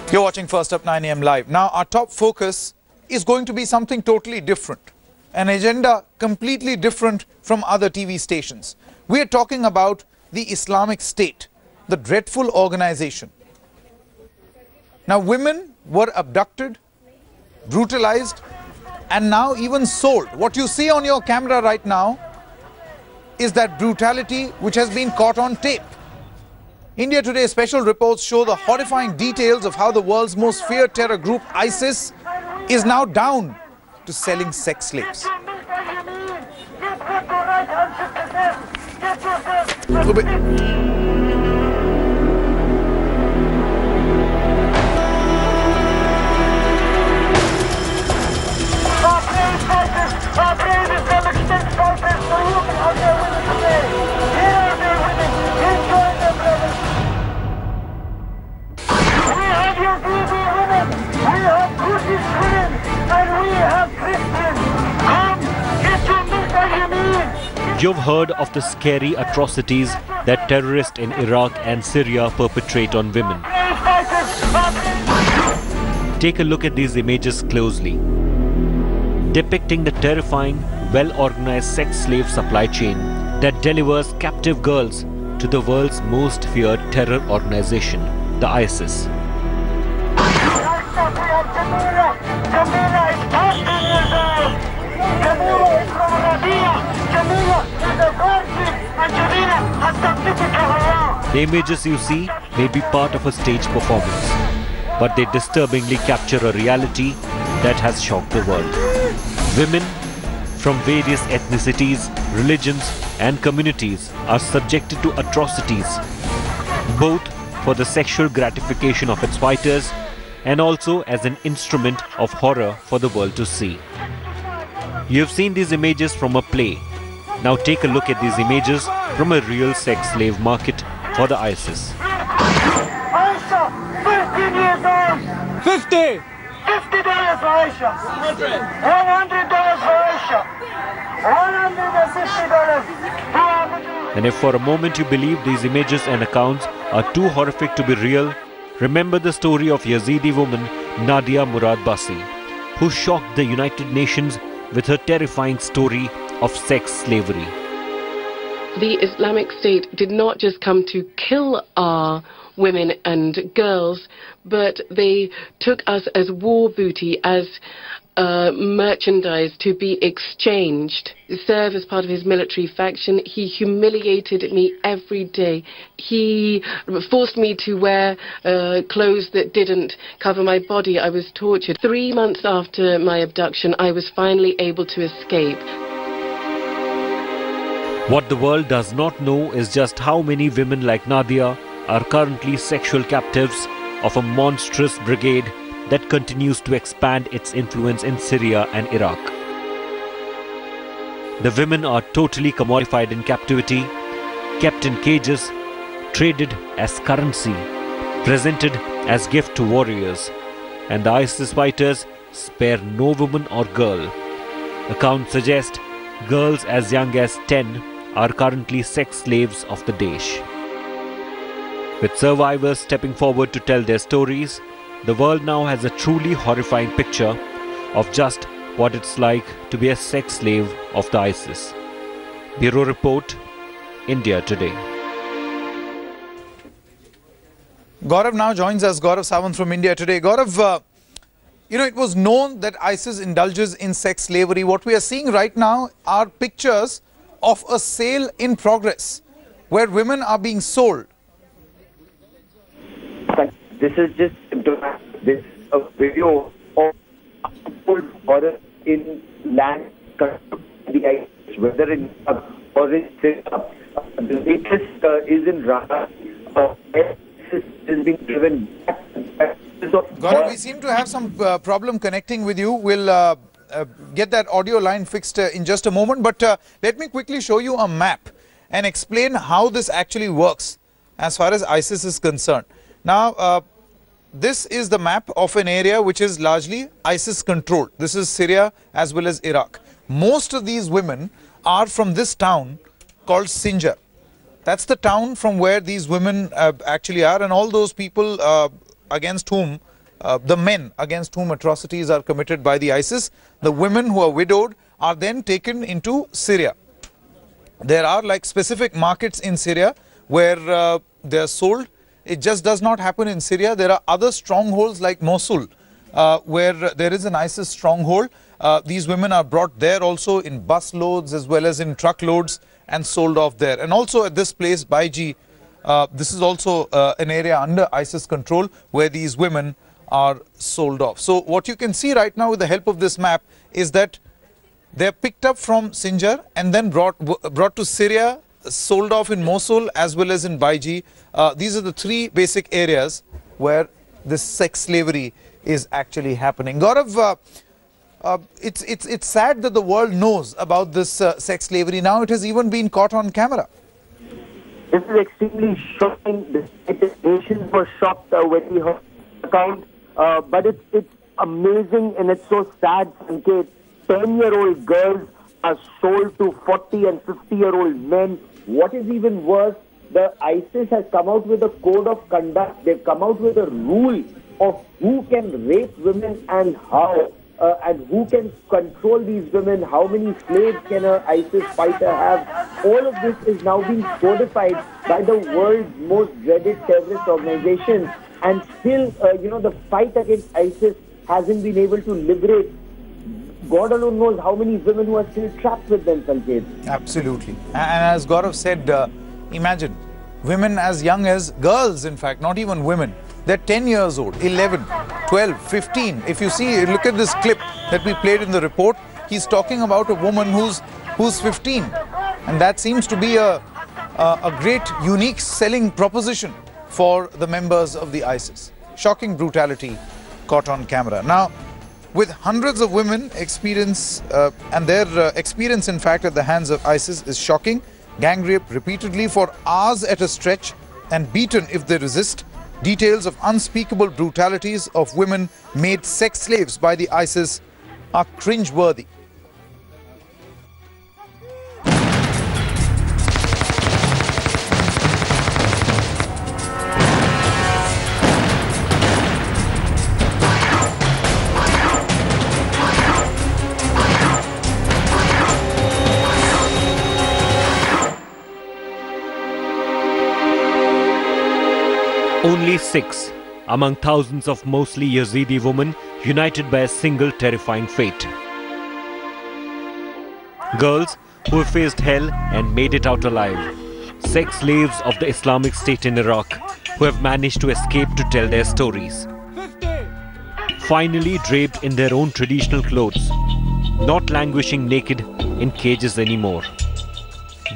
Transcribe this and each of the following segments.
You're watching First Up 9 AM Live. Now, our top focus is going to be something totally different. An agenda completely different from other TV stations. We are talking about the Islamic State, the dreadful organization. Now, women were abducted, brutalized, and now even sold. What you see on your camera right now is that brutality which has been caught on tape. India Today special reports show the horrifying details of how the world's most feared terror group, ISIS, is now down to selling sex slaves. You've heard of the scary atrocities that terrorists in Iraq and Syria perpetrate on women. Take a look at these images closely, depicting the terrifying, well-organized sex slave supply chain that delivers captive girls to the world's most feared terror organization, the ISIS. The images you see may be part of a stage performance, but they disturbingly capture a reality that has shocked the world. Women from various ethnicities, religions and communities are subjected to atrocities, both for the sexual gratification of its fighters and also as an instrument of horror for the world to see. You have seen these images from a play. Now take a look at these images from a real sex slave market for the ISIS. Aisha, 15 years old. 50! $50 for Aisha. $100 for Aisha. $150. And if for a moment you believe these images and accounts are too horrific to be real, remember the story of Yazidi woman Nadia Murad Basi, who shocked the United Nations with her terrifying story of sex slavery. The Islamic State did not just come to kill our women and girls, but they took us as war booty, as merchandise to be exchanged. To serve as part of his military faction, he humiliated me every day. He forced me to wear clothes that didn't cover my body. I was tortured. 3 months after my abduction, I was finally able to escape. What the world does not know is just how many women like Nadia are currently sexual captives of a monstrous brigade that continues to expand its influence in Syria and Iraq. The women are totally commodified in captivity, kept in cages, traded as currency, presented as gift to warriors, and the ISIS fighters spare no woman or girl. Accounts suggest girls as young as 10 are currently sex slaves of the Daesh. With survivors stepping forward to tell their stories, the world now has a truly horrifying picture of just what it's like to be a sex slave of the ISIS. Bureau Report, India Today. Gaurav now joins us, Gaurav Sawant from India Today. Gaurav, it was known that ISIS indulges in sex slavery. What we are seeing right now are pictures of a sale in progress where women are being sold. This is just this a video of horror in land, the ISIS, whether in or in Syria. The latest is in Raqqa. ISIS is being driven back. Gaurav, we seem to have some problem connecting with you. We'll get that audio line fixed in just a moment. But let me quickly show you a map and explain how this actually works as far as ISIS is concerned. Now, this is the map of an area which is largely ISIS controlled. This is Syria as well as Iraq. Most of these women are from this town called Sinjar. That's the town from where these women actually are, and all those people against whom the men against whom atrocities are committed by the ISIS. The women who are widowed are then taken into Syria. There are like specific markets in Syria where they are sold. It just does not happen in Syria. There are other strongholds like Mosul where there is an ISIS stronghold. These women are brought there also in bus loads as well as in truckloads and sold off there. And also at this place, Baiji, this is also an area under ISIS control where these women are sold off. So what you can see right now with the help of this map is that they're picked up from Sinjar and then brought to Syria, sold off in Mosul as well as in Baiji. These are the three basic areas where this sex slavery is actually happening. Gaurav, it's sad that the world knows about this sex slavery. Now it has even been caught on camera. This is extremely shocking. The nations were shocked when we heard the account. But it's amazing and it's so sad, Sanket. 10-year-old girls are sold to 40 and 50-year-old men. What is even worse, the ISIS has come out with a code of conduct. They've come out with a rule of who can rape women and how, and who can control these women, how many slaves can an ISIS fighter have. All of this is now being codified by the world's most dreaded terrorist organization. And still, the fight against ISIS hasn't been able to liberate. God alone knows how many women who are still trapped with them, Sanket. Absolutely. And as Gaurav said, imagine women as young as girls, in fact, not even women. They're 10 years old, 11, 12, 15. If you see, look at this clip that we played in the report. He's talking about a woman who's 15. And that seems to be a great, unique selling proposition for the members of the ISIS. Shocking brutality caught on camera. Now, with hundreds of women experience, and their experience in fact at the hands of ISIS is shocking. Gang rape repeatedly for hours at a stretch and beaten if they resist. Details of unspeakable brutalities of women made sex slaves by the ISIS are cringe-worthy. Only 6 among thousands of mostly Yazidi women united by a single terrifying fate. Girls who have faced hell and made it out alive. Sex slaves of the Islamic State in Iraq who have managed to escape to tell their stories. Finally draped in their own traditional clothes, not languishing naked in cages anymore.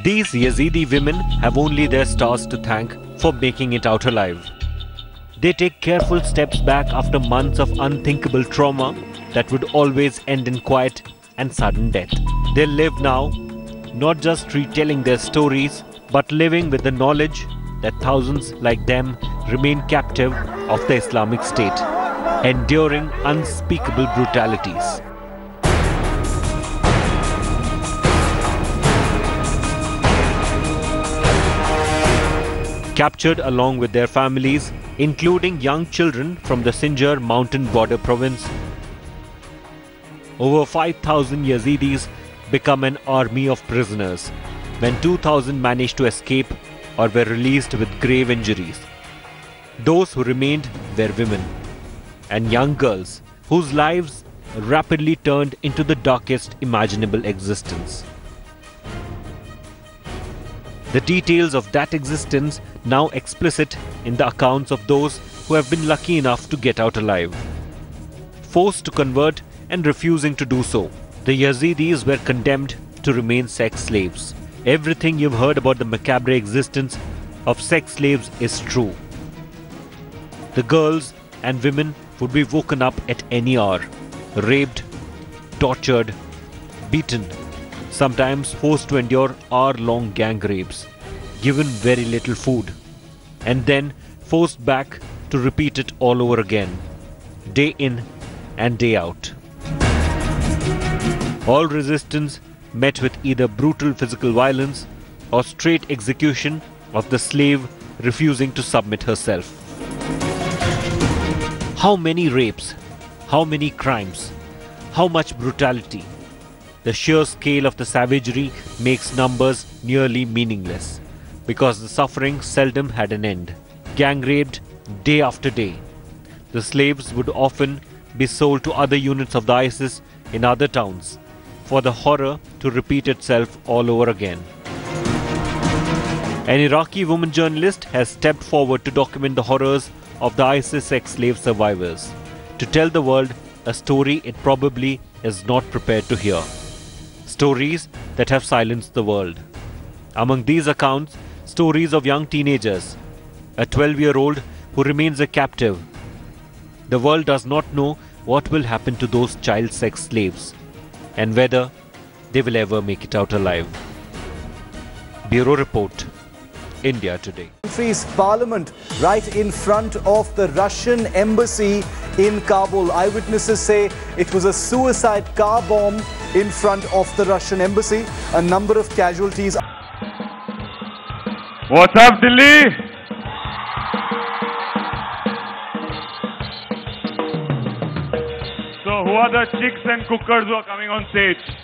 These Yazidi women have only their stars to thank for making it out alive. They take careful steps back after months of unthinkable trauma that would always end in quiet and sudden death. They live now, not just retelling their stories, but living with the knowledge that thousands like them remain captive of the Islamic State, enduring unspeakable brutalities. Captured along with their families, including young children from the Sinjar mountain border province. Over 5,000 Yazidis become an army of prisoners when 2,000 managed to escape or were released with grave injuries. Those who remained were women and young girls whose lives rapidly turned into the darkest imaginable existence. The details of that existence now explicit in the accounts of those who have been lucky enough to get out alive. Forced to convert and refusing to do so, the Yazidis were condemned to remain sex slaves. Everything you've heard about the macabre existence of sex slaves is true. The girls and women would be woken up at any hour, raped, tortured, beaten, sometimes forced to endure hour-long gang rapes, given very little food, and then forced back to repeat it all over again, day in and day out. All resistance met with either brutal physical violence or straight execution of the slave refusing to submit herself. How many rapes? How many crimes? How much brutality? The sheer scale of the savagery makes numbers nearly meaningless, because the suffering seldom had an end. Gang raped day after day. The slaves would often be sold to other units of the ISIS in other towns, for the horror to repeat itself all over again. An Iraqi woman journalist has stepped forward to document the horrors of the ISIS ex-slave survivors, to tell the world a story it probably is not prepared to hear. Stories that have silenced the world. Among these accounts, stories of young teenagers, a 12-year-old who remains a captive. The world does not know what will happen to those child sex slaves and whether they will ever make it out alive. Bureau Report, India Today. Country's parliament right in front of the Russian embassy in Kabul. Eyewitnesses say it was a suicide car bomb in front of the Russian embassy. A number of casualties. What's up, Delhi? So who are the chicks and cookers who are coming on stage?